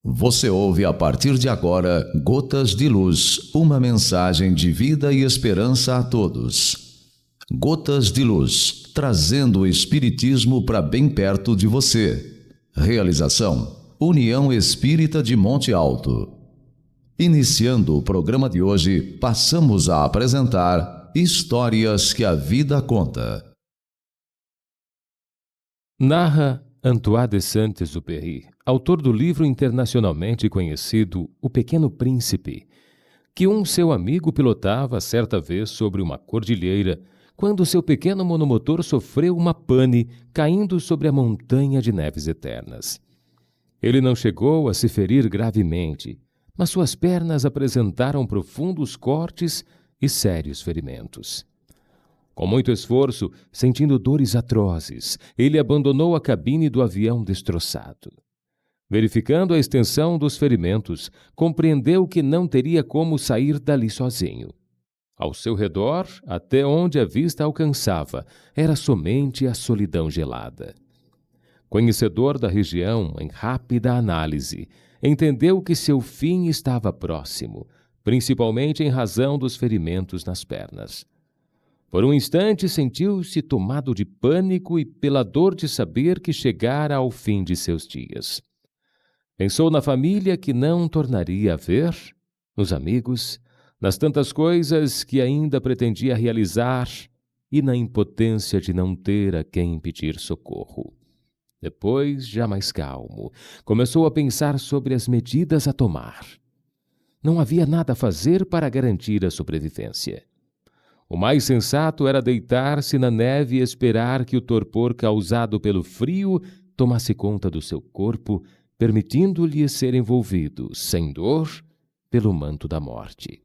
Você ouve a partir de agora Gotas de Luz, uma mensagem de vida e esperança a todos. Gotas de Luz, trazendo o Espiritismo para bem perto de você. Realização: União Espírita de Monte Alto. Iniciando o programa de hoje, passamos a apresentar Histórias que a Vida Conta. Narra Antoine de Saint-Exupéry, autor do livro internacionalmente conhecido O Pequeno Príncipe, que seu amigo pilotava certa vez sobre uma cordilheira quando seu pequeno monomotor sofreu uma pane caindo sobre a montanha de neves eternas. Ele não chegou a se ferir gravemente, mas suas pernas apresentaram profundos cortes e sérios ferimentos. Com muito esforço, sentindo dores atrozes, ele abandonou a cabine do avião destroçado. Verificando a extensão dos ferimentos, compreendeu que não teria como sair dali sozinho. Ao seu redor, até onde a vista alcançava, era somente a solidão gelada. Conhecedor da região, em rápida análise, entendeu que seu fim estava próximo, principalmente em razão dos ferimentos nas pernas. Por um instante sentiu-se tomado de pânico e pela dor de saber que chegara ao fim de seus dias. Pensou na família que não tornaria a ver, nos amigos, nas tantas coisas que ainda pretendia realizar e na impotência de não ter a quem pedir socorro. Depois, já mais calmo, começou a pensar sobre as medidas a tomar. Não havia nada a fazer para garantir a sobrevivência. O mais sensato era deitar-se na neve e esperar que o torpor causado pelo frio tomasse conta do seu corpo, permitindo-lhe ser envolvido, sem dor, pelo manto da morte.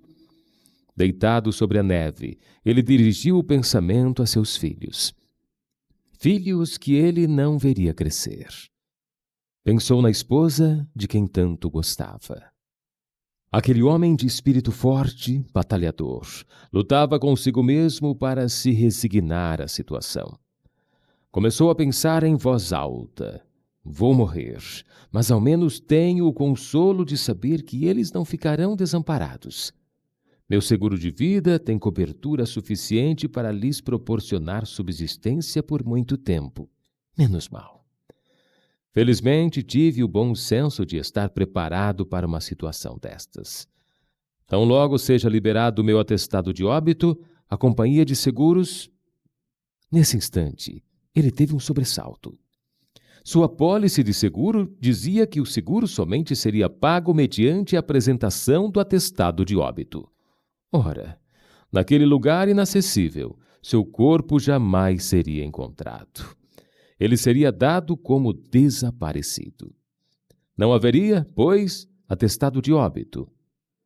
Deitado sobre a neve, ele dirigiu o pensamento a seus filhos. Filhos que ele não veria crescer. Pensou na esposa de quem tanto gostava. Aquele homem de espírito forte, batalhador, lutava consigo mesmo para se resignar à situação. Começou a pensar em voz alta: vou morrer, mas ao menos tenho o consolo de saber que eles não ficarão desamparados. Meu seguro de vida tem cobertura suficiente para lhes proporcionar subsistência por muito tempo. Menos mal. Felizmente, tive o bom senso de estar preparado para uma situação destas. Tão logo seja liberado o meu atestado de óbito, a companhia de seguros... Nesse instante, ele teve um sobressalto. Sua apólice de seguro dizia que o seguro somente seria pago mediante a apresentação do atestado de óbito. Ora, naquele lugar inacessível, seu corpo jamais seria encontrado. Ele seria dado como desaparecido. Não haveria, pois, atestado de óbito.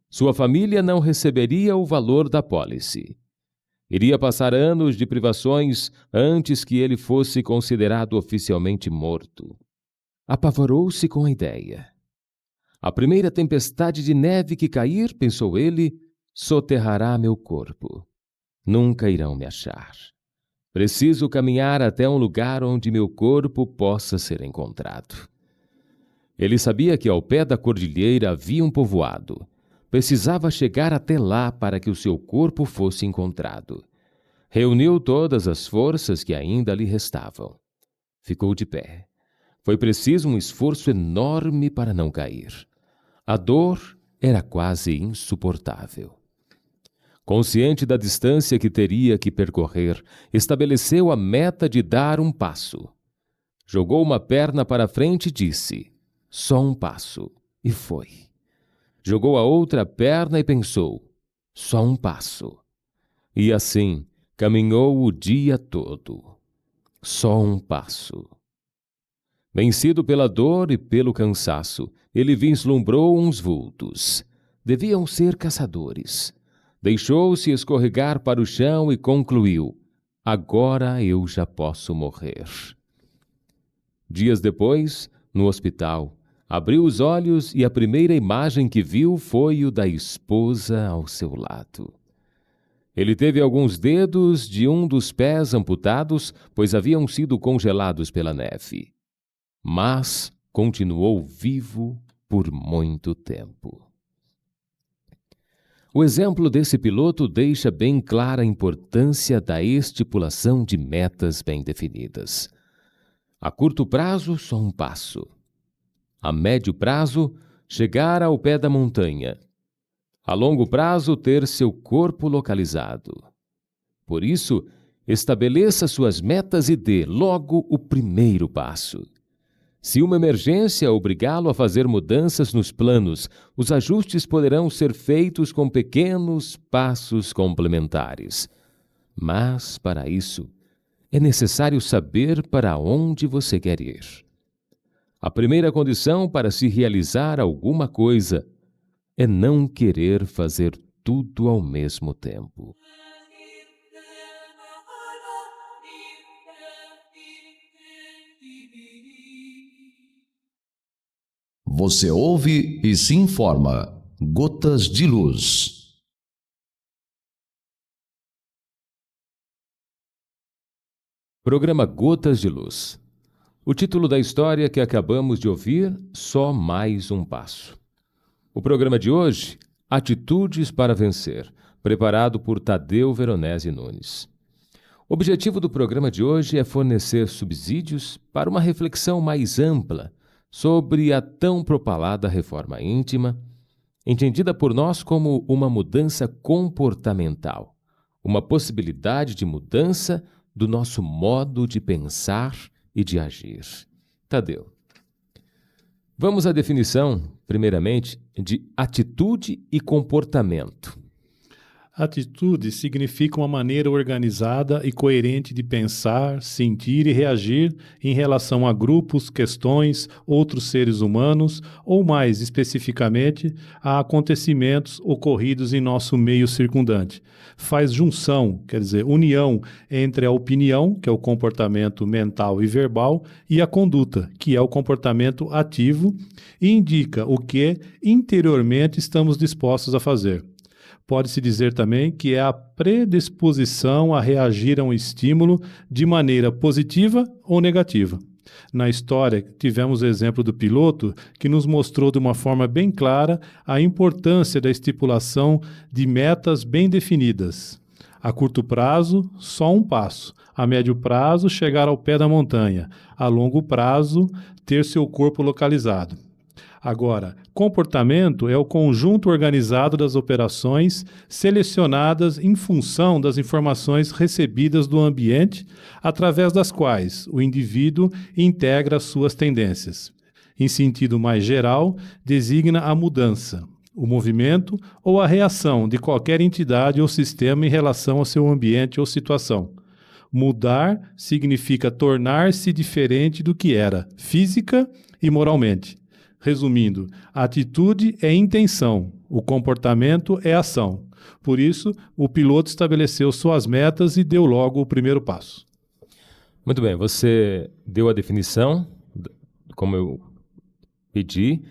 Sua família não receberia o valor da apólice. Iria passar anos de privações antes que ele fosse considerado oficialmente morto. Apavorou-se com a ideia. A primeira tempestade de neve que cair, pensou ele, soterrará meu corpo. Nunca irão me achar. Preciso caminhar até um lugar onde meu corpo possa ser encontrado. Ele sabia que ao pé da cordilheira havia um povoado. Precisava chegar até lá para que o seu corpo fosse encontrado. Reuniu todas as forças que ainda lhe restavam. Ficou de pé. Foi preciso um esforço enorme para não cair. A dor era quase insuportável. Consciente da distância que teria que percorrer, estabeleceu a meta de dar um passo. Jogou uma perna para frente e disse: só um passo. E foi. Jogou a outra perna e pensou: só um passo. E assim, caminhou o dia todo. Só um passo. Vencido pela dor e pelo cansaço, ele vislumbrou uns vultos. Deviam ser caçadores. Deixou-se escorregar para o chão e concluiu: agora eu já posso morrer. Dias depois, no hospital, abriu os olhos e a primeira imagem que viu foi o da esposa ao seu lado. Ele teve alguns dedos de um dos pés amputados, pois haviam sido congelados pela neve. Mas continuou vivo, por muito tempo. O exemplo desse piloto deixa bem clara a importância da estipulação de metas bem definidas. A curto prazo, só um passo. A médio prazo, chegar ao pé da montanha. A longo prazo, ter seu corpo localizado. Por isso, estabeleça suas metas e dê logo o primeiro passo. Se uma emergência obrigá-lo a fazer mudanças nos planos, os ajustes poderão ser feitos com pequenos passos complementares. Mas, para isso, é necessário saber para onde você quer ir. A primeira condição para se realizar alguma coisa é não querer fazer tudo ao mesmo tempo. Você ouve e se informa. Gotas de Luz. Programa Gotas de Luz. O título da história que acabamos de ouvir, Só Mais um Passo. O programa de hoje, Atitudes para Vencer, preparado por Tadeu Veronese Nunes. O objetivo do programa de hoje é fornecer subsídios para uma reflexão mais ampla sobre a tão propalada reforma íntima, entendida por nós como uma mudança comportamental, uma possibilidade de mudança do nosso modo de pensar e de agir. Tadeu, vamos à definição, primeiramente, de atitude e comportamento. Atitude significa uma maneira organizada e coerente de pensar, sentir e reagir em relação a grupos, questões, outros seres humanos ou, mais especificamente, a acontecimentos ocorridos em nosso meio circundante. Faz junção, quer dizer, união entre a opinião, que é o comportamento mental e verbal, e a conduta, que é o comportamento ativo, e indica o que interiormente estamos dispostos a fazer. Pode-se dizer também que é a predisposição a reagir a um estímulo de maneira positiva ou negativa. Na história, tivemos o exemplo do piloto que nos mostrou de uma forma bem clara a importância da estipulação de metas bem definidas. A curto prazo, só um passo. A médio prazo, chegar ao pé da montanha. A longo prazo, ter seu corpo localizado. Agora, comportamento é o conjunto organizado das operações selecionadas em função das informações recebidas do ambiente, através das quais o indivíduo integra suas tendências. Em sentido mais geral, designa a mudança, o movimento ou a reação de qualquer entidade ou sistema em relação ao seu ambiente ou situação. Mudar significa tornar-se diferente do que era, física e moralmente. Resumindo, a atitude é intenção, o comportamento é ação. Por isso, o piloto estabeleceu suas metas e deu logo o primeiro passo. Muito bem, você deu a definição, como eu pedi,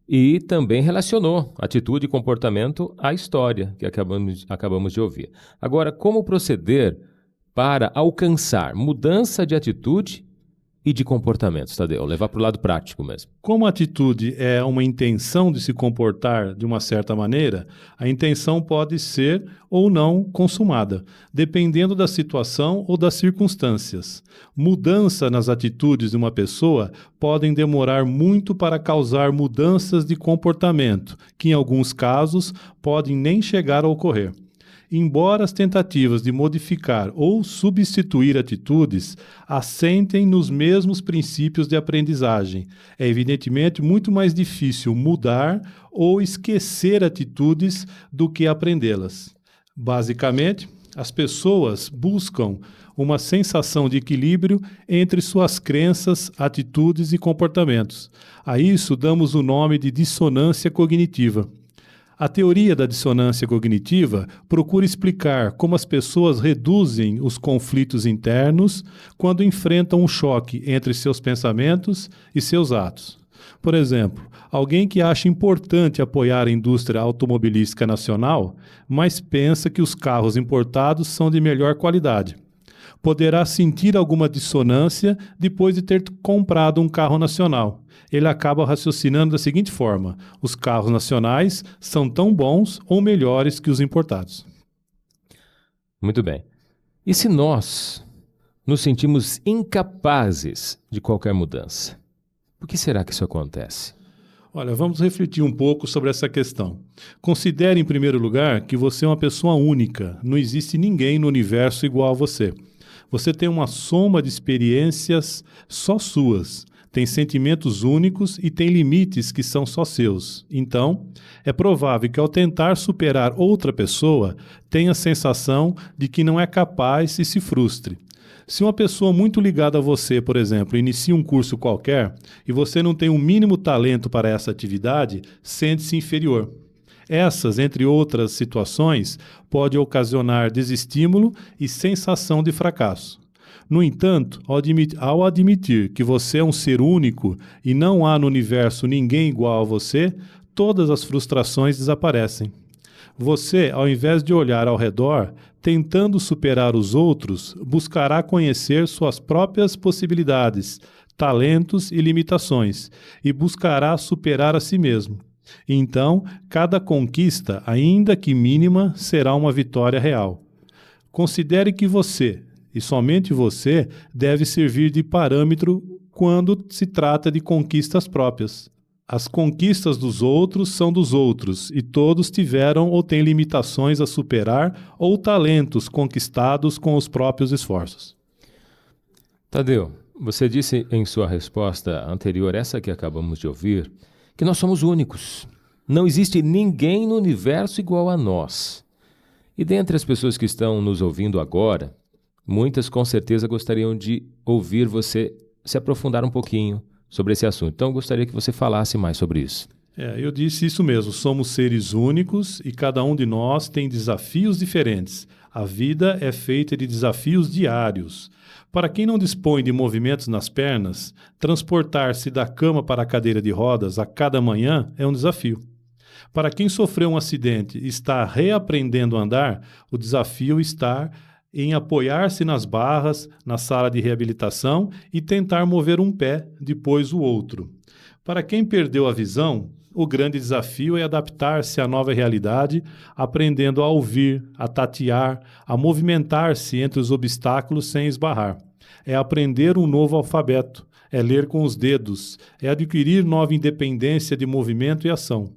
e também relacionou atitude e comportamento à história que acabamos de ouvir. Agora, como proceder para alcançar mudança de atitude e de comportamento, Tadeu? Levar para o lado prático mesmo. Como a atitude é uma intenção de se comportar de uma certa maneira, a intenção pode ser ou não consumada, dependendo da situação ou das circunstâncias. Mudança nas atitudes de uma pessoa podem demorar muito para causar mudanças de comportamento, que em alguns casos podem nem chegar a ocorrer. Embora as tentativas de modificar ou substituir atitudes assentem nos mesmos princípios de aprendizagem, é evidentemente muito mais difícil mudar ou esquecer atitudes do que aprendê-las. Basicamente, as pessoas buscam uma sensação de equilíbrio entre suas crenças, atitudes e comportamentos. A isso damos o nome de dissonância cognitiva. A teoria da dissonância cognitiva procura explicar como as pessoas reduzem os conflitos internos quando enfrentam um choque entre seus pensamentos e seus atos. Por exemplo, alguém que acha importante apoiar a indústria automobilística nacional, mas pensa que os carros importados são de melhor qualidade. poderá sentir alguma dissonância depois de ter comprado um carro nacional. Ele acaba raciocinando da seguinte forma: os carros nacionais são tão bons ou melhores que os importados. Muito bem. E se nós nos sentimos incapazes de qualquer mudança? Por que será que isso acontece? Olha, vamos refletir um pouco sobre essa questão. Considere, em primeiro lugar, que você é uma pessoa única. Não existe ninguém no universo igual a você. Você tem uma soma de experiências só suas. Tem sentimentos únicos e tem limites que são só seus. Então, é provável que ao tentar superar outra pessoa, tenha a sensação de que não é capaz e se frustre. Se uma pessoa muito ligada a você, por exemplo, inicia um curso qualquer e você não tem o mínimo talento para essa atividade, sente-se inferior. Essas, entre outras situações, podem ocasionar desestímulo e sensação de fracasso. No entanto, ao admitir que você é um ser único e não há no universo ninguém igual a você, todas as frustrações desaparecem. Você, ao invés de olhar ao redor, tentando superar os outros, buscará conhecer suas próprias possibilidades, talentos e limitações, e buscará superar a si mesmo. Então, cada conquista, ainda que mínima, será uma vitória real. Considere que você, e somente você, deve servir de parâmetro quando se trata de conquistas próprias. As conquistas dos outros são dos outros, e todos tiveram ou têm limitações a superar ou talentos conquistados com os próprios esforços. Tadeu, você disse em sua resposta anterior, essa que acabamos de ouvir, que nós somos únicos. Não existe ninguém no universo igual a nós. E dentre as pessoas que estão nos ouvindo agora, muitas com certeza gostariam de ouvir você se aprofundar um pouquinho sobre esse assunto. Então, eu gostaria que você falasse mais sobre isso. Eu disse isso mesmo. Somos seres únicos e cada um de nós tem desafios diferentes. A vida é feita de desafios diários. Para quem não dispõe de movimentos nas pernas, transportar-se da cama para a cadeira de rodas a cada manhã é um desafio. Para quem sofreu um acidente e está reaprendendo a andar, o desafio está em apoiar-se nas barras, na sala de reabilitação e tentar mover um pé, depois o outro. Para quem perdeu a visão, o grande desafio é adaptar-se à nova realidade, aprendendo a ouvir, a tatear, a movimentar-se entre os obstáculos sem esbarrar. É aprender um novo alfabeto, é ler com os dedos, é adquirir nova independência de movimento e ação.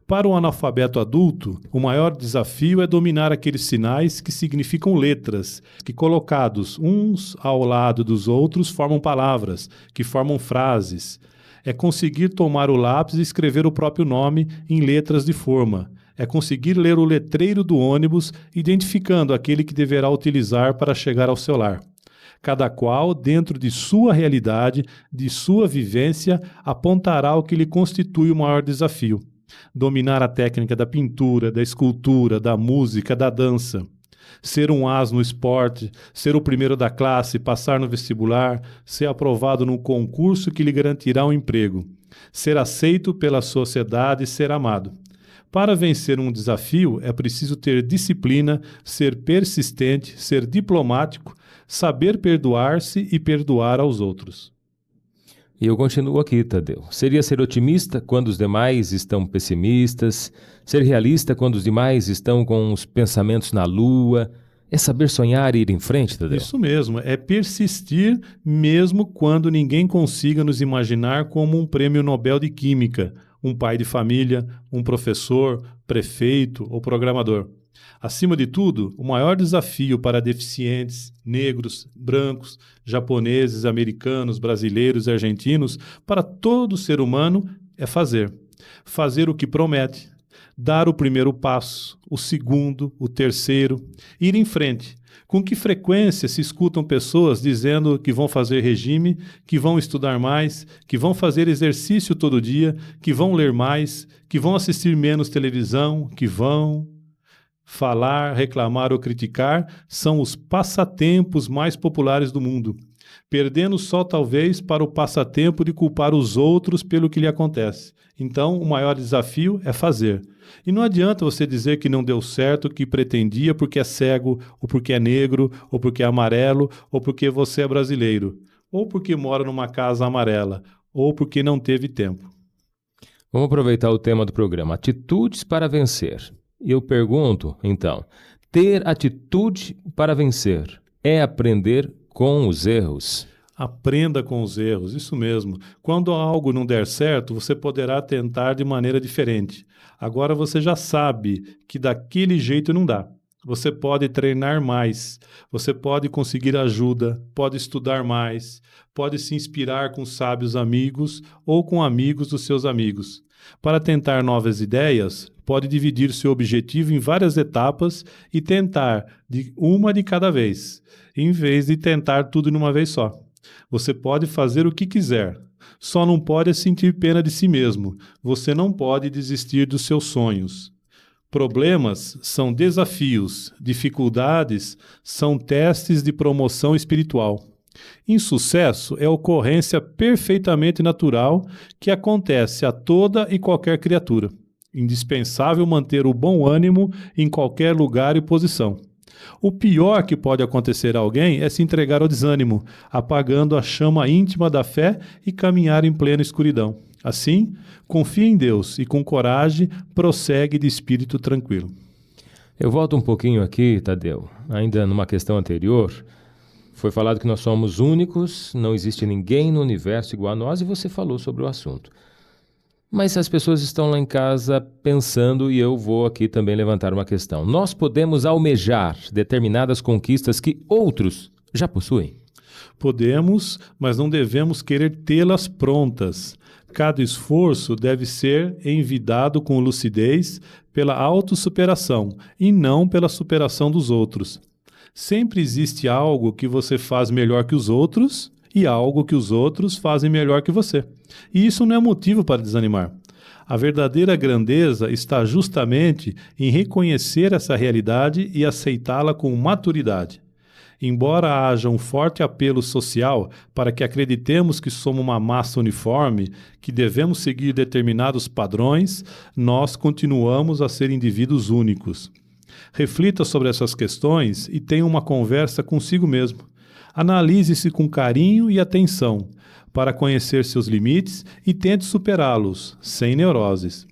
Para o analfabeto adulto, o maior desafio é dominar aqueles sinais que significam letras, que colocados uns ao lado dos outros formam palavras, que formam frases. É conseguir tomar o lápis e escrever o próprio nome em letras de forma. É conseguir ler o letreiro do ônibus, identificando aquele que deverá utilizar para chegar ao seu lar. Cada qual, dentro de sua realidade, de sua vivência, apontará o que lhe constitui o maior desafio. Dominar a técnica da pintura, da escultura, da música, da dança. Ser um as no esporte, ser o primeiro da classe, passar no vestibular, ser aprovado num concurso que lhe garantirá um emprego. Ser aceito pela sociedade e ser amado. Para vencer um desafio, é preciso ter disciplina, ser persistente, ser diplomático, saber perdoar-se e perdoar aos outros. E eu continuo aqui, Tadeu. Seria ser otimista quando os demais estão pessimistas, ser realista quando os demais estão com os pensamentos na lua. É saber sonhar e ir em frente, Tadeu? Isso mesmo, é persistir mesmo quando ninguém consiga nos imaginar como um prêmio Nobel de Química, um pai de família, um professor, prefeito ou programador. Acima de tudo, o maior desafio para deficientes, negros, brancos, japoneses, americanos, brasileiros e argentinos, para todo ser humano, é fazer. Fazer o que promete, dar o primeiro passo, o segundo, o terceiro, ir em frente. Com que frequência se escutam pessoas dizendo que vão fazer regime, que vão estudar mais, que vão fazer exercício todo dia, que vão ler mais, que vão assistir menos televisão, que vão... Falar, reclamar ou criticar são os passatempos mais populares do mundo. perdendo só talvez para o passatempo de culpar os outros pelo que lhe acontece. Então, o maior desafio é fazer. E não adianta você dizer que não deu certo o que pretendia porque é cego, ou porque é negro, ou porque é amarelo, ou porque você é brasileiro, ou porque mora numa casa amarela, ou porque não teve tempo. Vamos aproveitar o tema do programa, atitudes para vencer. E eu pergunto, então, ter atitude para vencer é aprender com os erros? Aprenda com os erros, isso mesmo. Quando algo não der certo, você poderá tentar de maneira diferente. Agora você já sabe que daquele jeito não dá. Você pode treinar mais, você pode conseguir ajuda, pode estudar mais, pode se inspirar com sábios amigos ou com amigos dos seus amigos. Para tentar novas ideias, pode dividir seu objetivo em várias etapas e tentar uma de cada vez, em vez de tentar tudo de uma vez só. Você pode fazer o que quiser, só não pode sentir pena de si mesmo. Você não pode desistir dos seus sonhos. Problemas são desafios, dificuldades são testes de promoção espiritual. Insucesso é ocorrência perfeitamente natural que acontece a toda e qualquer criatura. Indispensável manter o bom ânimo em qualquer lugar e posição. O pior que pode acontecer a alguém é se entregar ao desânimo, apagando a chama íntima da fé e caminhar em plena escuridão. Assim, confie em Deus e com coragem prossegue de espírito tranquilo. Eu volto um pouquinho aqui, Tadeu. Ainda numa questão anterior, foi falado que nós somos únicos, não existe ninguém no universo igual a nós e você falou sobre o assunto. Mas as pessoas estão lá em casa pensando e eu vou aqui também levantar uma questão. Nós podemos almejar determinadas conquistas que outros já possuem? Podemos, mas não devemos querer tê-las prontas. Cada esforço deve ser envidado com lucidez pela autossuperação e não pela superação dos outros. Sempre existe algo que você faz melhor que os outros e algo que os outros fazem melhor que você. E isso não é motivo para desanimar. A verdadeira grandeza está justamente em reconhecer essa realidade e aceitá-la com maturidade. Embora haja um forte apelo social para que acreditemos que somos uma massa uniforme, que devemos seguir determinados padrões, nós continuamos a ser indivíduos únicos. Reflita sobre essas questões e tenha uma conversa consigo mesmo. Analise-se com carinho e atenção para conhecer seus limites e tente superá-los, sem neuroses.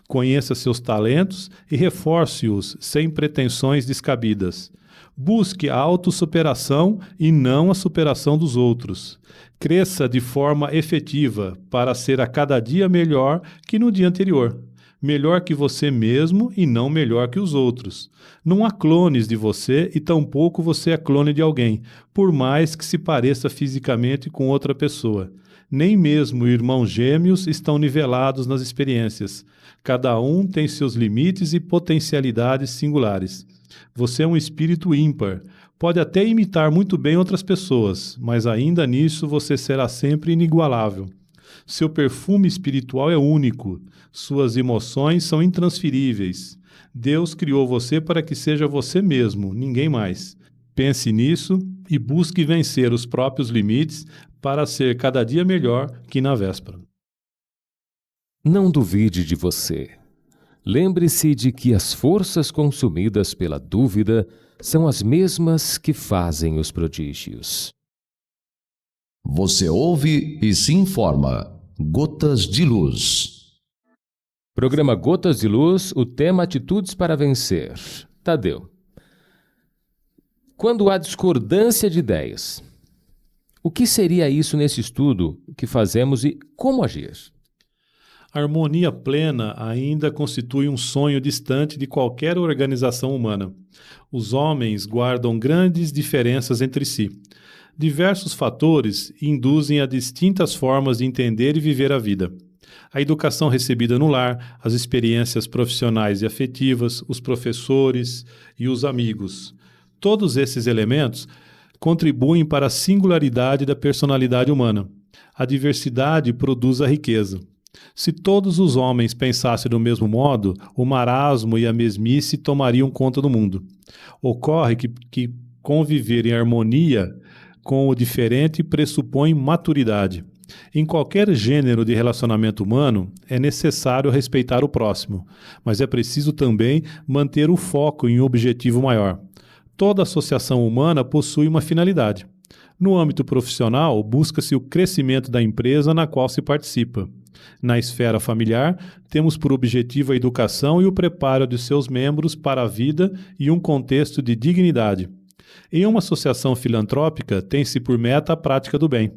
Conheça seus talentos e reforce-os sem pretensões descabidas. Busque a autossuperação e não a superação dos outros. Cresça de forma efetiva para ser a cada dia melhor que no dia anterior. Melhor que você mesmo e não melhor que os outros. Não há clones de você e tampouco você é clone de alguém, por mais que se pareça fisicamente com outra pessoa. Nem mesmo irmãos gêmeos estão nivelados nas experiências. Cada um tem seus limites e potencialidades singulares. Você é um espírito ímpar. Pode até imitar muito bem outras pessoas, mas ainda nisso você será sempre inigualável. Seu perfume espiritual é único. Suas emoções são intransferíveis. Deus criou você para que seja você mesmo, ninguém mais. Pense nisso e busque vencer os próprios limites para ser cada dia melhor que na véspera. Não duvide de você. Lembre-se de que as forças consumidas pela dúvida são as mesmas que fazem os prodígios. Você ouve e se informa. Gotas de Luz. Programa Gotas de Luz, o tema Atitudes para Vencer. Tadeu. Quando há discordância de ideias, o que seria isso nesse estudo que fazemos e como agir? A harmonia plena ainda constitui um sonho distante de qualquer organização humana. Os homens guardam grandes diferenças entre si. Diversos fatores induzem a distintas formas de entender e viver a vida. A educação recebida no lar, as experiências profissionais e afetivas, os professores e os amigos. Todos esses elementos contribuem para a singularidade da personalidade humana. A diversidade produz a riqueza. Se todos os homens pensassem do mesmo modo, o marasmo e a mesmice tomariam conta do mundo. Ocorre que conviver em harmonia com o diferente pressupõe maturidade. Em qualquer gênero de relacionamento humano, é necessário respeitar o próximo, mas é preciso também manter o foco em um objetivo maior. Toda associação humana possui uma finalidade. No âmbito profissional, busca-se o crescimento da empresa na qual se participa. Na esfera familiar, temos por objetivo a educação e o preparo de seus membros para a vida e um contexto de dignidade. Em uma associação filantrópica, tem-se por meta a prática do bem.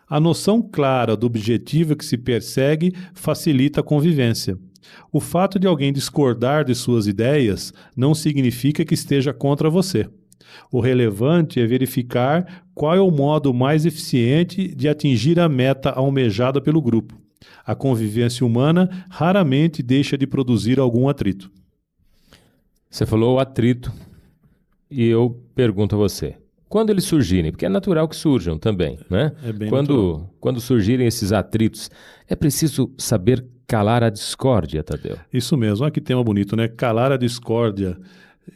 A noção clara do objetivo que se persegue facilita a convivência. O fato de alguém discordar de suas ideias não significa que esteja contra você. O relevante é verificar qual é o modo mais eficiente de atingir a meta almejada pelo grupo. A convivência humana raramente deixa de produzir algum atrito. Você falou atrito e eu pergunto a você. Quando eles surgirem, porque é natural que surjam também, né? É bem natural. Quando surgirem esses atritos, é preciso saber calar a discórdia, Tadeu. Isso mesmo, olha que tema bonito, né? Calar a discórdia.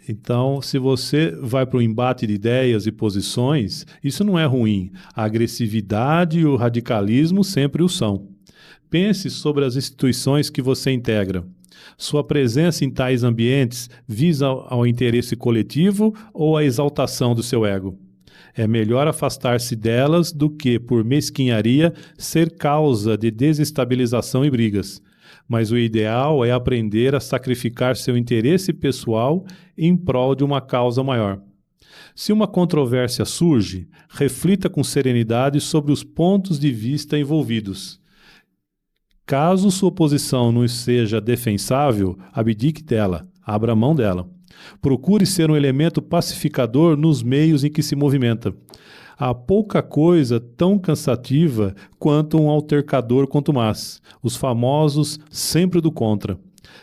Então, se você vai para o embate de ideias e posições, isso não é ruim. A agressividade e o radicalismo sempre o são. Pense sobre as instituições que você integra. Sua presença em tais ambientes visa ao interesse coletivo ou à exaltação do seu ego? É melhor afastar-se delas do que, por mesquinharia, ser causa de desestabilização e brigas. Mas o ideal é aprender a sacrificar seu interesse pessoal em prol de uma causa maior. Se uma controvérsia surge, reflita com serenidade sobre os pontos de vista envolvidos. Caso sua posição não seja defensável, abdique dela, abra mão dela. Procure ser um elemento pacificador nos meios em que se movimenta. Há pouca coisa tão cansativa quanto um altercador contumaz, os famosos sempre do contra.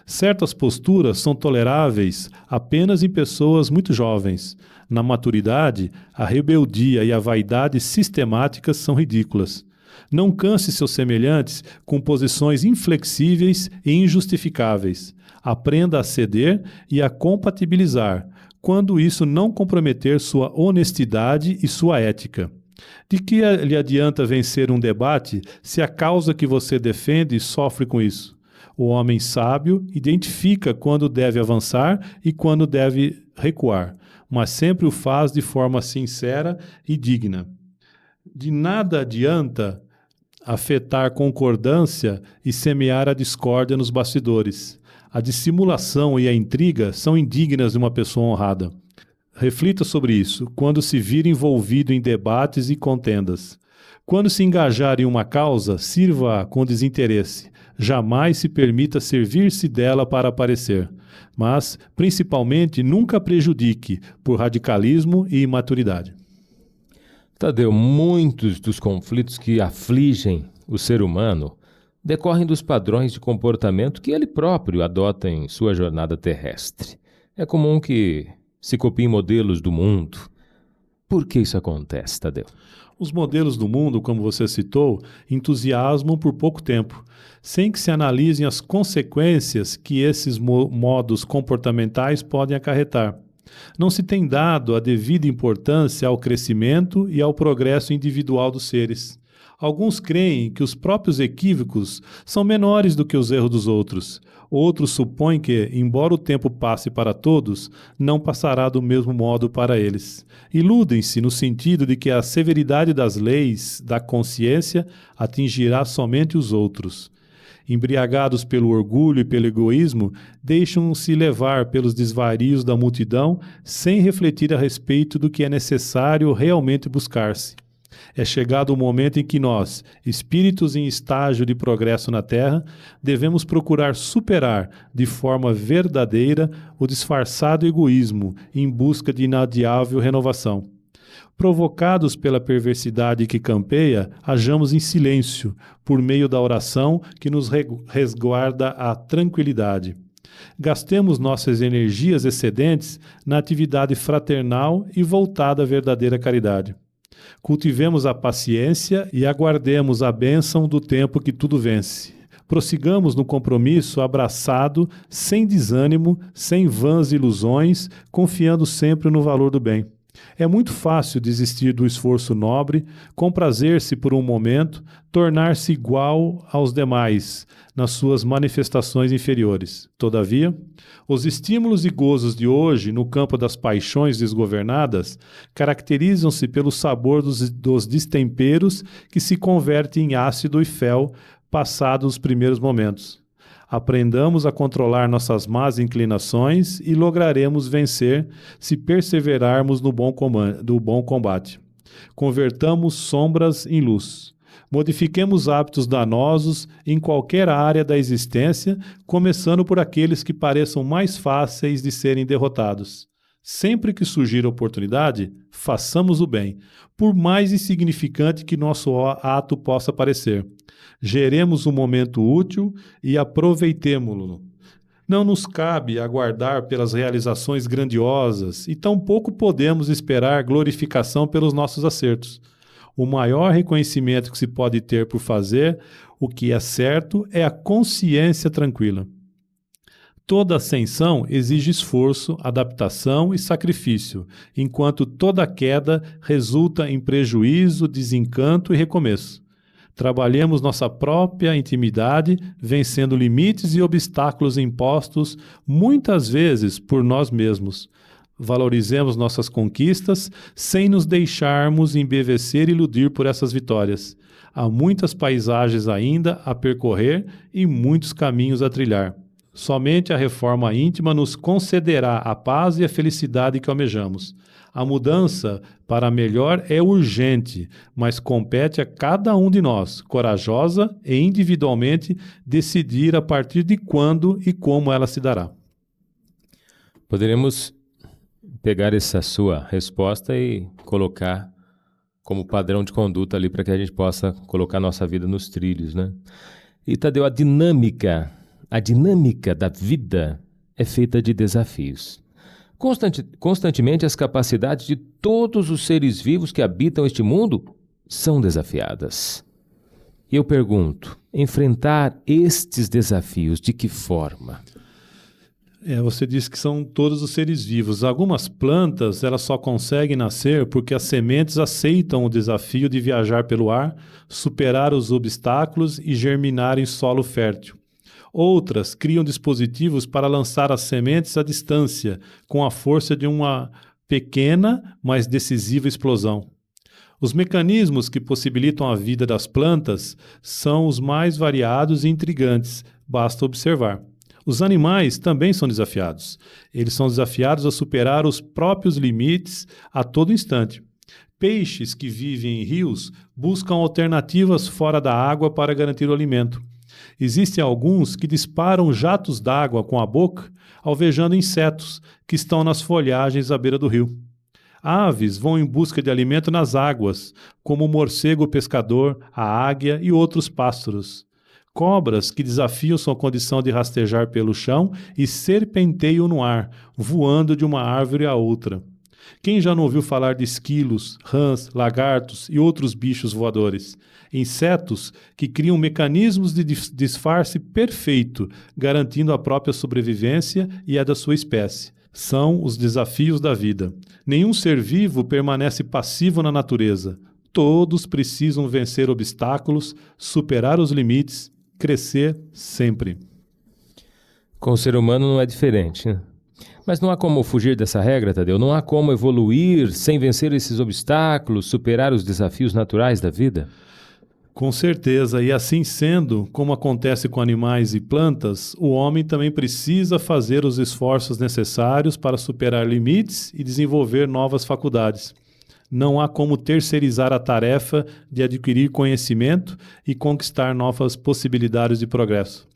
Certas posturas são toleráveis apenas em pessoas muito jovens. Na maturidade, a rebeldia e a vaidade sistemáticas são ridículas. Não canse seus semelhantes com posições inflexíveis e injustificáveis. Aprenda a ceder e a compatibilizar, quando isso não comprometer sua honestidade e sua ética. De que lhe adianta vencer um debate se a causa que você defende sofre com isso? O homem sábio identifica quando deve avançar e quando deve recuar, mas sempre o faz de forma sincera e digna. De nada adianta afetar concordância e semear a discórdia nos bastidores. A dissimulação e a intriga são indignas de uma pessoa honrada. Reflita sobre isso quando se vir envolvido em debates e contendas. Quando se engajar em uma causa, sirva-a com desinteresse. Jamais se permita servir-se dela para aparecer. Mas, principalmente, nunca prejudique por radicalismo e imaturidade. Tadeu, muitos dos conflitos que afligem o ser humano decorrem dos padrões de comportamento que ele próprio adota em sua jornada terrestre. É comum que se copiem modelos do mundo. Por que isso acontece, Tadeu? Os modelos do mundo, como você citou, entusiasmam por pouco tempo, sem que se analisem as consequências que esses modos comportamentais podem acarretar. Não se tem dado a devida importância ao crescimento e ao progresso individual dos seres. Alguns creem que os próprios equívocos são menores do que os erros dos outros. Outros supõem que, embora o tempo passe para todos, não passará do mesmo modo para eles. Iludem-se no sentido de que a severidade das leis da consciência atingirá somente os outros. Embriagados pelo orgulho e pelo egoísmo, deixam-se levar pelos desvarios da multidão sem refletir a respeito do que é necessário realmente buscar-se. É chegado o momento em que nós, espíritos em estágio de progresso na Terra, devemos procurar superar de forma verdadeira o disfarçado egoísmo em busca de inadiável renovação. Provocados pela perversidade que campeia, hajamos em silêncio, por meio da oração que nos resguarda a tranquilidade. Gastemos nossas energias excedentes na atividade fraternal e voltada à verdadeira caridade. Cultivemos a paciência e aguardemos a bênção do tempo que tudo vence. Prossigamos no compromisso abraçado, sem desânimo, sem vãs ilusões, confiando sempre no valor do bem. É muito fácil desistir do esforço nobre, comprazer-se por um momento, tornar-se igual aos demais nas suas manifestações inferiores. Todavia, os estímulos e gozos de hoje no campo das paixões desgovernadas caracterizam-se pelo sabor dos destemperos que se converte em ácido e fel passados os primeiros momentos. Aprendamos a controlar nossas más inclinações e lograremos vencer se perseverarmos no bom combate. Convertamos sombras em luz. Modifiquemos hábitos danosos em qualquer área da existência, começando por aqueles que pareçam mais fáceis de serem derrotados. Sempre que surgir oportunidade, façamos o bem, por mais insignificante que nosso ato possa parecer. Geremos um momento útil e aproveitemo-lo. Não nos cabe aguardar pelas realizações grandiosas e tampouco podemos esperar glorificação pelos nossos acertos. O maior reconhecimento que se pode ter por fazer o que é certo é a consciência tranquila. Toda ascensão exige esforço, adaptação e sacrifício, enquanto toda queda resulta em prejuízo, desencanto e recomeço. Trabalhemos nossa própria intimidade, vencendo limites e obstáculos impostos, muitas vezes por nós mesmos. Valorizemos nossas conquistas, sem nos deixarmos embevecer e iludir por essas vitórias. Há muitas paisagens ainda a percorrer e muitos caminhos a trilhar. Somente a reforma íntima nos concederá a paz e a felicidade que almejamos. A mudança para melhor é urgente, mas compete a cada um de nós, corajosa e individualmente, decidir a partir de quando e como ela se dará. Poderemos pegar essa sua resposta e colocar como padrão de conduta ali para que a gente possa colocar nossa vida nos trilhos, né? E Tadeu, a dinâmica da vida é feita de desafios. Constantemente as capacidades de todos os seres vivos que habitam este mundo são desafiadas. E eu pergunto, enfrentar estes desafios de que forma? Você disse que são todos os seres vivos. Algumas plantas elas só conseguem nascer porque as sementes aceitam o desafio de viajar pelo ar, superar os obstáculos e germinar em solo fértil. Outras criam dispositivos para lançar as sementes à distância, com a força de uma pequena, mas decisiva explosão. Os mecanismos que possibilitam a vida das plantas são os mais variados e intrigantes, basta observar. Os animais também são desafiados. Eles são desafiados a superar os próprios limites a todo instante. Peixes que vivem em rios buscam alternativas fora da água para garantir o alimento. Existem alguns que disparam jatos d'água com a boca, alvejando insetos que estão nas folhagens à beira do rio. Aves vão em busca de alimento nas águas, como o morcego pescador, a águia e outros pássaros. Cobras que desafiam sua condição de rastejar pelo chão e serpenteiam no ar, voando de uma árvore a outra. Quem já não ouviu falar de esquilos, rãs, lagartos e outros bichos voadores? Insetos que criam mecanismos de disfarce perfeito, garantindo a própria sobrevivência e a da sua espécie. São os desafios da vida. Nenhum ser vivo permanece passivo na natureza. Todos precisam vencer obstáculos, superar os limites, crescer sempre. Com o ser humano não é diferente, né? Mas não há como fugir dessa regra, Tadeu? Não há como evoluir sem vencer esses obstáculos, superar os desafios naturais da vida? Com certeza, e assim sendo, como acontece com animais e plantas, o homem também precisa fazer os esforços necessários para superar limites e desenvolver novas faculdades. Não há como terceirizar a tarefa de adquirir conhecimento e conquistar novas possibilidades de progresso.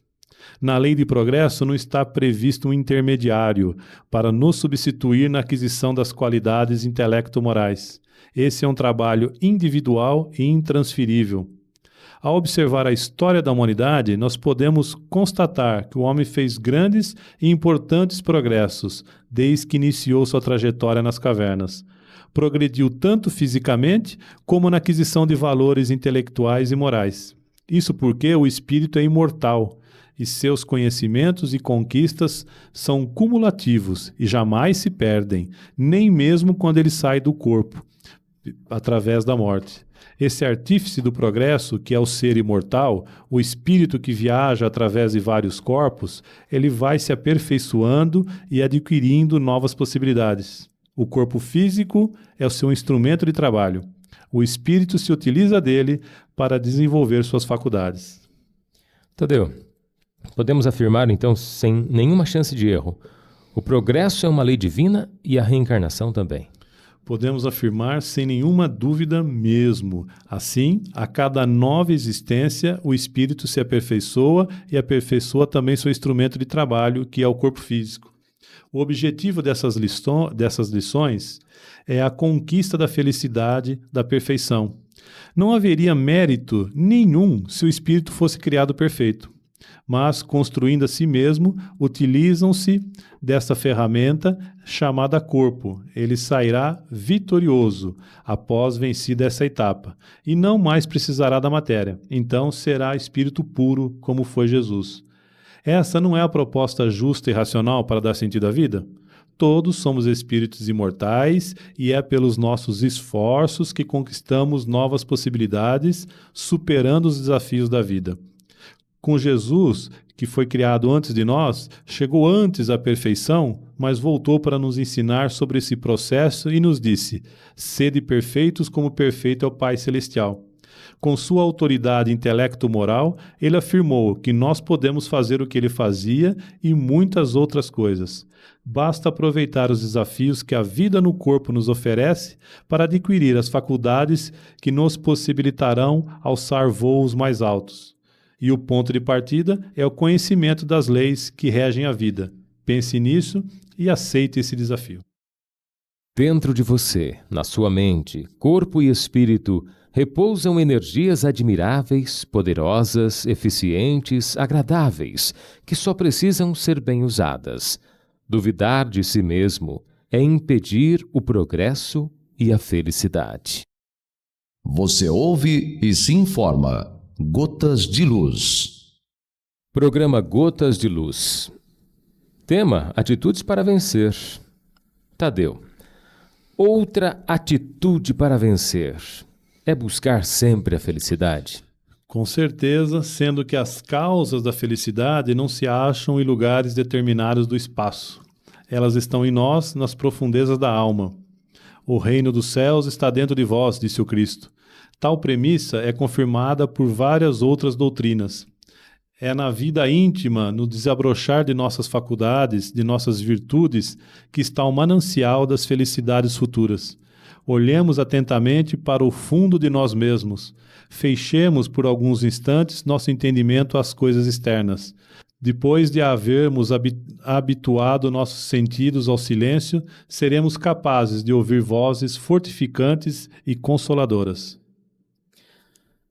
Na lei de progresso não está previsto um intermediário para nos substituir na aquisição das qualidades intelecto-morais. Esse é um trabalho individual e intransferível. Ao observar a história da humanidade, nós podemos constatar que o homem fez grandes e importantes progressos desde que iniciou sua trajetória nas cavernas. Progrediu tanto fisicamente como na aquisição de valores intelectuais e morais. Isso porque o espírito é imortal e seus conhecimentos e conquistas são cumulativos e jamais se perdem, nem mesmo quando ele sai do corpo, através da morte. Esse artífice do progresso, que é o ser imortal, o espírito que viaja através de vários corpos, ele vai se aperfeiçoando e adquirindo novas possibilidades. O corpo físico é o seu instrumento de trabalho. O espírito se utiliza dele para desenvolver suas faculdades. Tadeu, podemos afirmar então, sem nenhuma chance de erro, o progresso é uma lei divina e a reencarnação também. Podemos afirmar sem nenhuma dúvida mesmo. Assim, a cada nova existência, o espírito se aperfeiçoa e aperfeiçoa também seu instrumento de trabalho, que é o corpo físico. O objetivo dessas lições é a conquista da felicidade, da perfeição. Não haveria mérito nenhum se o espírito fosse criado perfeito. Mas, construindo a si mesmo, utilizam-se dessa ferramenta chamada corpo. Ele sairá vitorioso após vencida essa etapa, e não mais precisará da matéria. Então será espírito puro, como foi Jesus. Essa não é a proposta justa e racional para dar sentido à vida? Todos somos espíritos imortais e é pelos nossos esforços que conquistamos novas possibilidades, superando os desafios da vida. Com Jesus, que foi criado antes de nós, chegou antes à perfeição, mas voltou para nos ensinar sobre esse processo e nos disse: sede perfeitos como perfeito é o Pai Celestial. Com sua autoridade intelecto-moral, ele afirmou que nós podemos fazer o que ele fazia e muitas outras coisas. Basta aproveitar os desafios que a vida no corpo nos oferece para adquirir as faculdades que nos possibilitarão alçar voos mais altos. E o ponto de partida é o conhecimento das leis que regem a vida. Pense nisso e aceite esse desafio. Dentro de você, na sua mente, corpo e espírito, repousam energias admiráveis, poderosas, eficientes, agradáveis, que só precisam ser bem usadas. Duvidar de si mesmo é impedir o progresso e a felicidade. Você ouve e se informa. Gotas de Luz. Programa Gotas de Luz. Tema: Atitudes para vencer. Tadeu, outra atitude para vencer é buscar sempre a felicidade. Com certeza, sendo que as causas da felicidade não se acham em lugares determinados do espaço. Elas estão em nós, nas profundezas da alma. O reino dos céus está dentro de vós, disse o Cristo. Tal premissa é confirmada por várias outras doutrinas. É na vida íntima, no desabrochar de nossas faculdades, de nossas virtudes, que está o manancial das felicidades futuras. Olhemos atentamente para o fundo de nós mesmos. Fechemos por alguns instantes nosso entendimento às coisas externas. Depois de havermos habituado nossos sentidos ao silêncio, seremos capazes de ouvir vozes fortificantes e consoladoras.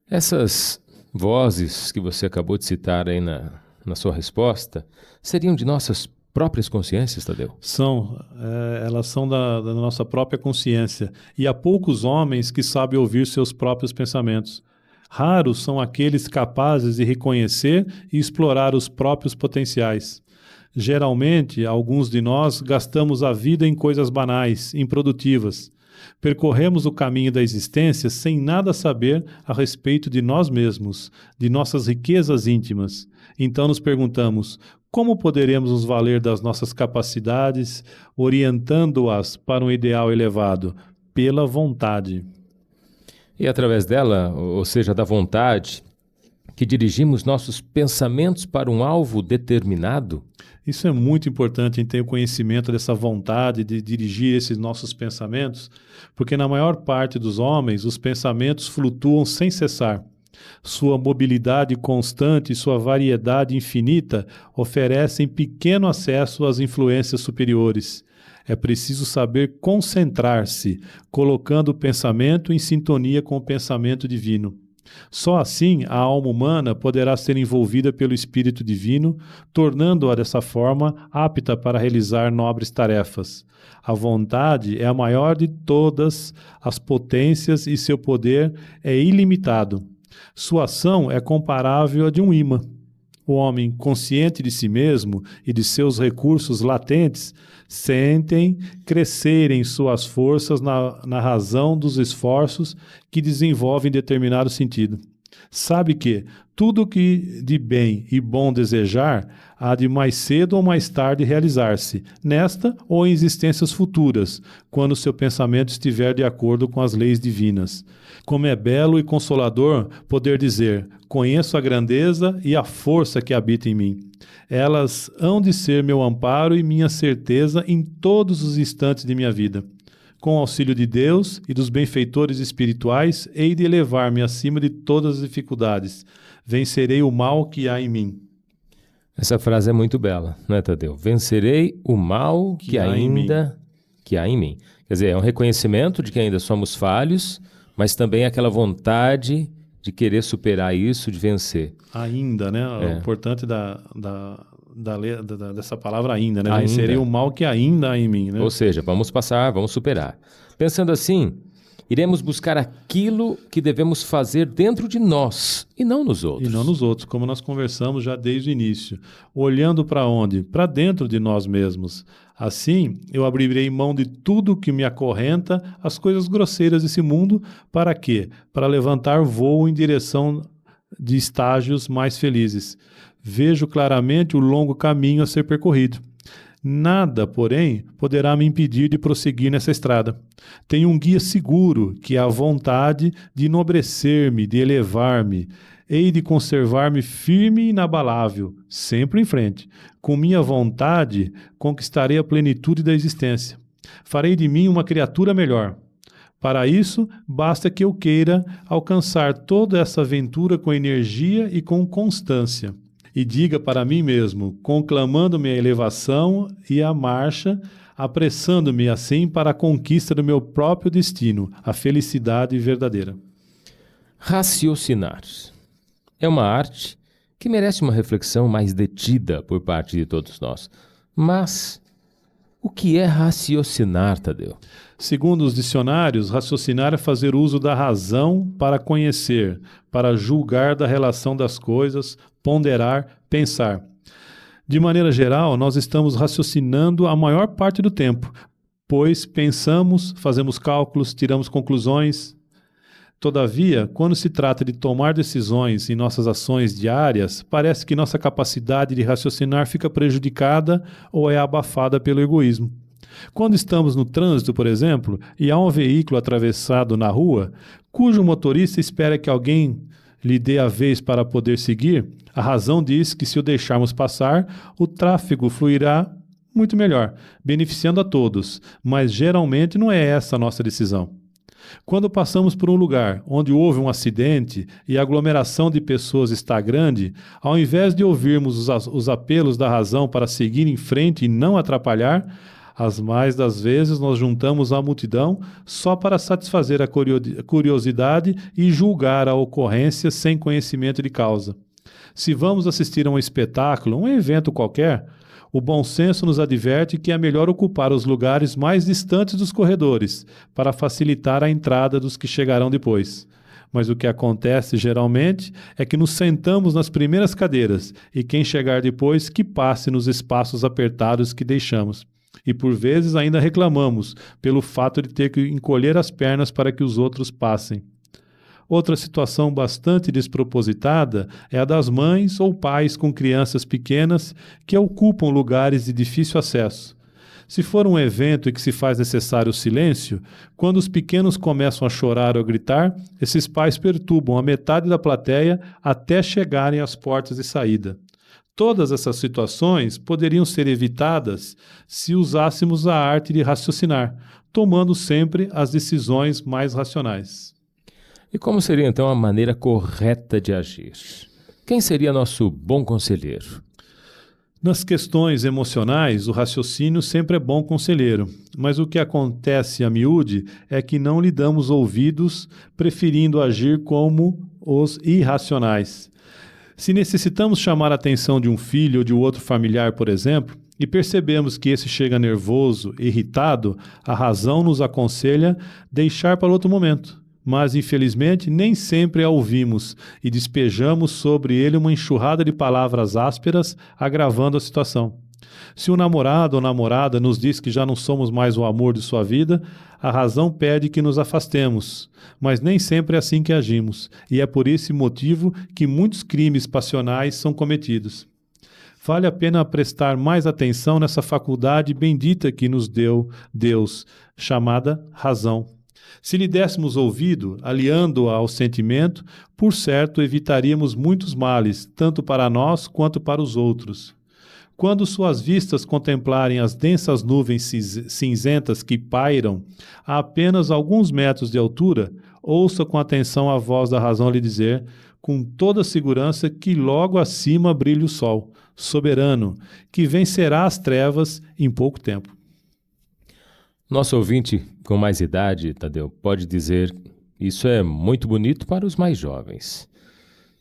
Essas vozes que você acabou de citar aí na sua resposta seriam de nossas próprias consciências, Tadeu? Elas são da nossa própria consciência. E há poucos homens que sabem ouvir seus próprios pensamentos. Raros são aqueles capazes de reconhecer e explorar os próprios potenciais. Geralmente, alguns de nós gastamos a vida em coisas banais, improdutivas. Percorremos o caminho da existência sem nada saber a respeito de nós mesmos, de nossas riquezas íntimas. Então nos perguntamos: como poderemos nos valer das nossas capacidades, orientando-as para um ideal elevado? Pela vontade. E através dela, ou seja, da vontade, que dirigimos nossos pensamentos para um alvo determinado? Isso é muito importante em ter o conhecimento dessa vontade de dirigir esses nossos pensamentos, porque na maior parte dos homens os pensamentos flutuam sem cessar. Sua mobilidade constante e sua variedade infinita oferecem pequeno acesso às influências superiores. É preciso saber concentrar-se, colocando o pensamento em sintonia com o pensamento divino. Só assim a alma humana poderá ser envolvida pelo Espírito Divino, tornando-a dessa forma apta para realizar nobres tarefas. A vontade é a maior de todas as potências e seu poder é ilimitado. Sua ação é comparável à de um ímã. O homem consciente de si mesmo e de seus recursos latentes sentem crescerem suas forças na razão dos esforços que desenvolvem determinado sentido. Sabe que tudo o que de bem e bom desejar há de mais cedo ou mais tarde realizar-se, nesta ou em existências futuras, quando seu pensamento estiver de acordo com as leis divinas. Como é belo e consolador poder dizer: conheço a grandeza e a força que habita em mim. Elas hão de ser meu amparo e minha certeza em todos os instantes de minha vida. Com o auxílio de Deus e dos benfeitores espirituais, hei de elevar-me acima de todas as dificuldades. Vencerei o mal que há em mim. Essa frase é muito bela, não é, Tadeu? Vencerei o mal que há em mim. Quer dizer, é um reconhecimento de que ainda somos falhos, mas também aquela vontade de querer superar isso, de vencer. Ainda, né? O importante dessa palavra ainda, né? Ainda. Vencerei o mal que ainda há em mim, né? Ou seja, vamos passar, vamos superar. Pensando assim, iremos buscar aquilo que devemos fazer dentro de nós e não nos outros. E não nos outros, como nós conversamos já desde o início. Olhando para onde? Para dentro de nós mesmos. Assim, eu abrirei mão de tudo que me acorrenta, as coisas grosseiras desse mundo, para quê? Para levantar voo em direção de estágios mais felizes. Vejo claramente o longo caminho a ser percorrido. Nada, porém, poderá me impedir de prosseguir nessa estrada. Tenho um guia seguro, que é a vontade de enobrecer-me, de elevar-me. Hei de conservar-me firme e inabalável, sempre em frente. Com minha vontade, conquistarei a plenitude da existência. Farei de mim uma criatura melhor. Para isso, basta que eu queira alcançar toda essa aventura com energia e com constância. E diga para mim mesmo, conclamando minha elevação e a marcha, apressando-me assim para a conquista do meu próprio destino, a felicidade verdadeira. Raciocinar é uma arte que merece uma reflexão mais detida por parte de todos nós. Mas o que é raciocinar, Tadeu? Segundo os dicionários, raciocinar é fazer uso da razão para conhecer, para julgar da relação das coisas, ponderar, pensar. De maneira geral, nós estamos raciocinando a maior parte do tempo, pois pensamos, fazemos cálculos, tiramos conclusões. Todavia, quando se trata de tomar decisões em nossas ações diárias, parece que nossa capacidade de raciocinar fica prejudicada ou é abafada pelo egoísmo. Quando estamos no trânsito, por exemplo, e há um veículo atravessado na rua, cujo motorista espera que alguém lhe dê a vez para poder seguir, a razão diz que se o deixarmos passar, o tráfego fluirá muito melhor, beneficiando a todos, mas geralmente não é essa a nossa decisão. Quando passamos por um lugar onde houve um acidente e a aglomeração de pessoas está grande, ao invés de ouvirmos os apelos da razão para seguir em frente e não atrapalhar, as mais das vezes nós juntamos a multidão só para satisfazer a curiosidade e julgar a ocorrência sem conhecimento de causa. Se vamos assistir a um espetáculo, um evento qualquer, o bom senso nos adverte que é melhor ocupar os lugares mais distantes dos corredores, para facilitar a entrada dos que chegarão depois. Mas o que acontece geralmente é que nos sentamos nas primeiras cadeiras e quem chegar depois que passe nos espaços apertados que deixamos. E por vezes ainda reclamamos pelo fato de ter que encolher as pernas para que os outros passem. Outra situação bastante despropositada é a das mães ou pais com crianças pequenas que ocupam lugares de difícil acesso. Se for um evento em que se faz necessário o silêncio, quando os pequenos começam a chorar ou gritar, esses pais perturbam a metade da plateia até chegarem às portas de saída. Todas essas situações poderiam ser evitadas se usássemos a arte de raciocinar, tomando sempre as decisões mais racionais. E como seria então a maneira correta de agir? Quem seria nosso bom conselheiro? Nas questões emocionais, o raciocínio sempre é bom conselheiro, mas o que acontece a miúde é que não lhe damos ouvidos, preferindo agir como os irracionais. Se necessitamos chamar a atenção de um filho ou de outro familiar, por exemplo, e percebemos que esse chega nervoso, irritado, a razão nos aconselha deixar para outro momento. mas infelizmente nem sempre a ouvimos e despejamos sobre ele uma enxurrada de palavras ásperas, agravando a situação. Se o namorado ou namorada nos diz que já não somos mais o amor de sua vida, a razão pede que nos afastemos, mas nem sempre é assim que agimos, e é por esse motivo que muitos crimes passionais são cometidos. Vale a pena prestar mais atenção nessa faculdade bendita que nos deu Deus, chamada razão. Se lhe dessemos ouvido, aliando-a ao sentimento, por certo evitaríamos muitos males, tanto para nós quanto para os outros. Quando suas vistas contemplarem as densas nuvens cinzentas que pairam a apenas alguns metros de altura, ouça com atenção a voz da razão lhe dizer, com toda segurança, que logo acima brilha o sol, soberano, que vencerá as trevas em pouco tempo. Nosso ouvinte com mais idade, Tadeu, pode dizer: isso é muito bonito para os mais jovens.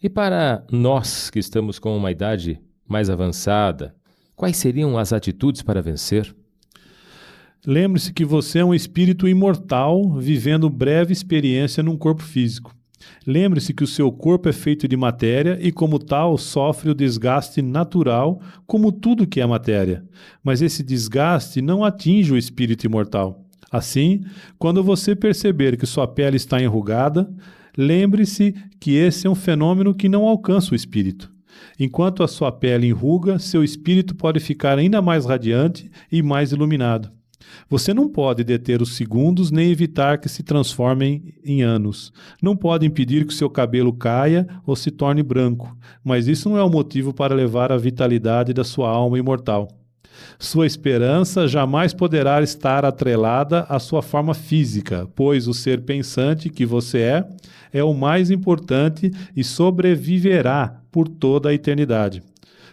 E para nós que estamos com uma idade mais avançada, quais seriam as atitudes para vencer? Lembre-se que você é um espírito imortal vivendo breve experiência num corpo físico. Lembre-se que o seu corpo é feito de matéria e, como tal, sofre o desgaste natural, como tudo que é matéria. Mas esse desgaste não atinge o espírito imortal. Assim, quando você perceber que sua pele está enrugada, lembre-se que esse é um fenômeno que não alcança o espírito. Enquanto a sua pele enruga, seu espírito pode ficar ainda mais radiante e mais iluminado. Você não pode deter os segundos nem evitar que se transformem em anos. Não pode impedir que o seu cabelo caia ou se torne branco, mas isso não é o motivo para levar a vitalidade da sua alma imortal. Sua esperança jamais poderá estar atrelada à sua forma física, pois o ser pensante que você é o mais importante e sobreviverá por toda a eternidade.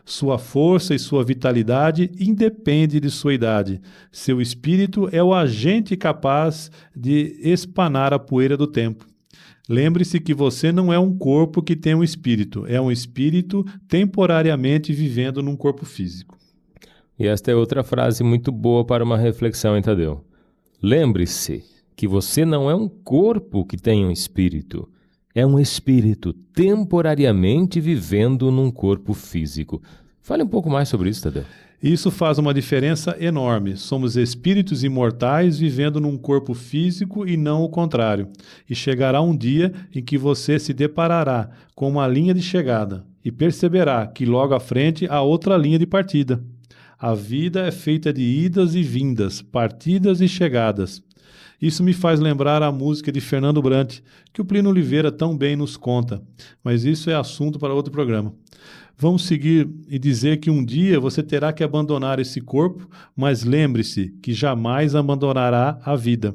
Sua força e sua vitalidade independem de sua idade. Seu espírito é o agente capaz de espanar a poeira do tempo. Lembre-se que você não é um corpo que tem um espírito, é um espírito temporariamente vivendo num corpo físico. E esta é outra frase muito boa para uma reflexão, hein, Tadeu? Lembre-se que você não é um corpo que tem um espírito, é um espírito temporariamente vivendo num corpo físico. Fale um pouco mais sobre isso, Tadeu. Isso faz uma diferença enorme. Somos espíritos imortais vivendo num corpo físico e não o contrário. E chegará um dia em que você se deparará com uma linha de chegada e perceberá que logo à frente há outra linha de partida. A vida é feita de idas e vindas, partidas e chegadas. Isso me faz lembrar a música de Fernando Brant, que o Plínio Oliveira tão bem nos conta, mas isso é assunto para outro programa. Vamos seguir e dizer que um dia você terá que abandonar esse corpo, mas lembre-se que jamais abandonará a vida.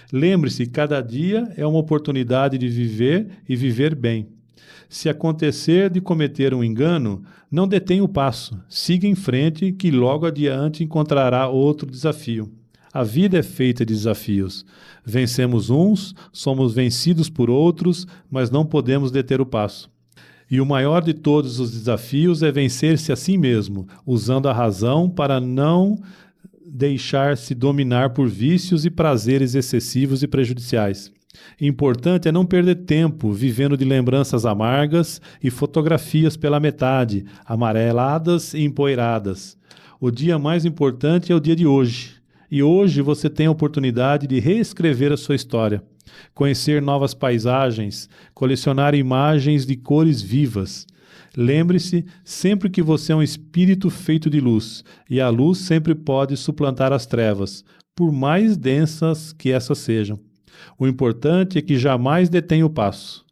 Lembre-se que cada dia é uma oportunidade de viver e viver bem. Se acontecer de cometer um engano, não detenha o passo, siga em frente que logo adiante encontrará outro desafio. A vida é feita de desafios. Vencemos uns, somos vencidos por outros, mas não podemos deter o passo. E o maior de todos os desafios é vencer-se a si mesmo, usando a razão para não deixar-se dominar por vícios e prazeres excessivos e prejudiciais. Importante é não perder tempo vivendo de lembranças amargas e fotografias pela metade, amareladas e empoeiradas. O dia mais importante é o dia de hoje. E hoje você tem a oportunidade de reescrever a sua história, conhecer novas paisagens, colecionar imagens de cores vivas. Lembre-se sempre que você é um espírito feito de luz, e a luz sempre pode suplantar as trevas, por mais densas que essas sejam. O importante é que jamais detenha o passo.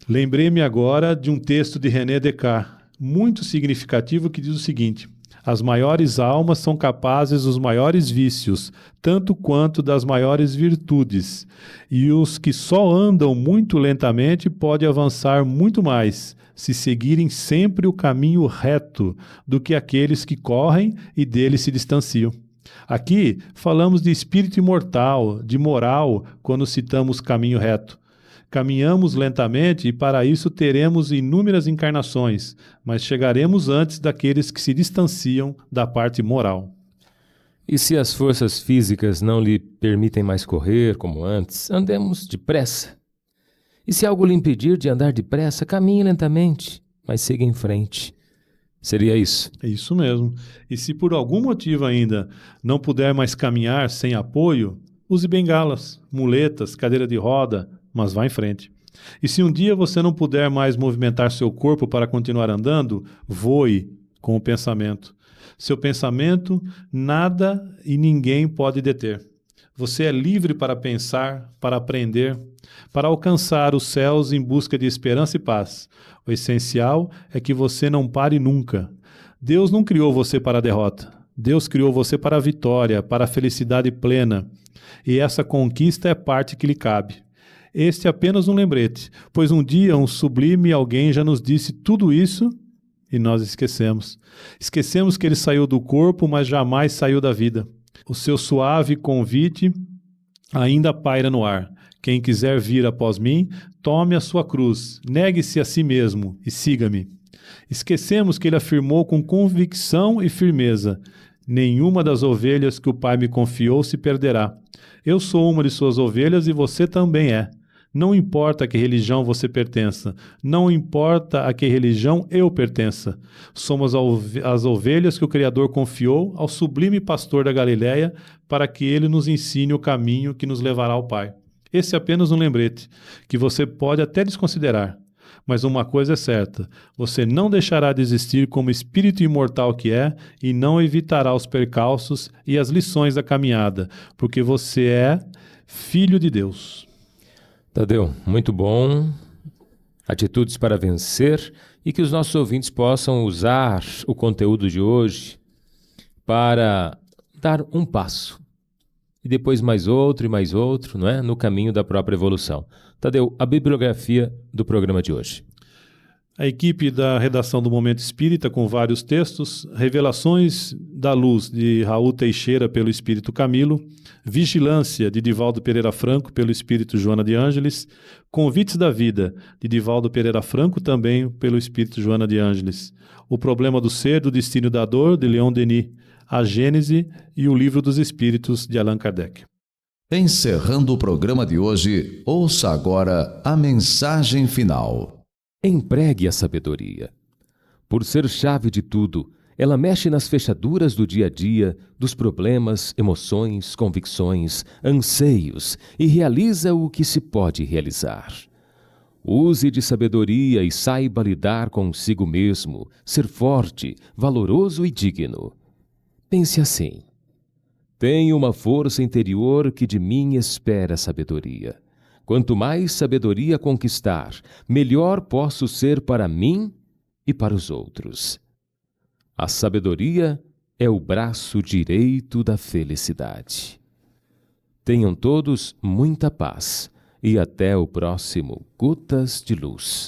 Lembrei-me agora de um texto de René Descartes, muito significativo, que diz o seguinte: as maiores almas são capazes dos maiores vícios, tanto quanto das maiores virtudes, e os que só andam muito lentamente podem avançar muito mais, se seguirem sempre o caminho reto, do que aqueles que correm e dele se distanciam. Aqui falamos de espírito imortal, de moral, quando citamos caminho reto. Caminhamos lentamente e para isso teremos inúmeras encarnações, mas chegaremos antes daqueles que se distanciam da parte moral. E se as forças físicas não lhe permitem mais correr como antes, andemos depressa, E se algo lhe impedir de andar depressa, caminhe lentamente, mas siga em frente. Seria isso? É isso mesmo. E se por algum motivo ainda não puder mais caminhar sem apoio, use bengalas, muletas, cadeira de roda, mas vá em frente. E se um dia você não puder mais movimentar seu corpo para continuar andando, voe com o pensamento. Seu pensamento, nada e ninguém pode deter. Você é livre para pensar, para aprender, para alcançar os céus em busca de esperança e paz. O essencial é que você não pare nunca. Deus não criou você para a derrota. Deus criou você para a vitória, para a felicidade plena. E essa conquista é parte que lhe cabe. Este é apenas um lembrete, pois um dia um sublime alguém já nos disse tudo isso e nós esquecemos. Esquecemos que ele saiu do corpo, mas jamais saiu da vida. O seu suave convite ainda paira no ar. Quem quiser vir após mim, tome a sua cruz, negue-se a si mesmo e siga-me. Esquecemos que ele afirmou com convicção e firmeza: nenhuma das ovelhas que o Pai me confiou se perderá. Eu sou uma de suas ovelhas e você também é. Não importa a que religião você pertença, não importa a que religião eu pertença. Somos as ovelhas que o Criador confiou ao sublime pastor da Galileia para que ele nos ensine o caminho que nos levará ao Pai. Esse é apenas um lembrete, que você pode até desconsiderar. Mas uma coisa é certa, você não deixará de existir como espírito imortal que é e não evitará os percalços e as lições da caminhada, porque você é filho de Deus. Tadeu, muito bom. Atitudes para vencer e que os nossos ouvintes possam usar o conteúdo de hoje para dar um passo. E depois mais outro, não é? No caminho da própria evolução. Tadeu, a bibliografia do programa de hoje. A equipe da redação do Momento Espírita, com vários textos: Revelações da Luz, de Raul Teixeira, pelo Espírito Camilo; Vigilância, de Divaldo Pereira Franco, pelo Espírito Joana de Ângeles; Convites da Vida, de Divaldo Pereira Franco, também pelo Espírito Joana de Ângeles; O Problema do Ser, do Destino e da Dor, de Leon Denis; A Gênese e o Livro dos Espíritos, de Allan Kardec. Encerrando o programa de hoje, ouça agora a mensagem final. Empregue a sabedoria. Por ser chave de tudo, ela mexe nas fechaduras do dia a dia, dos problemas, emoções, convicções, anseios e realiza o que se pode realizar. Use de sabedoria e saiba lidar consigo mesmo, ser forte, valoroso e digno. Pense assim: tenho uma força interior que de mim espera sabedoria. Quanto mais sabedoria conquistar, melhor posso ser para mim e para os outros. A sabedoria é o braço direito da felicidade. Tenham todos muita paz e até o próximo Gotas de Luz.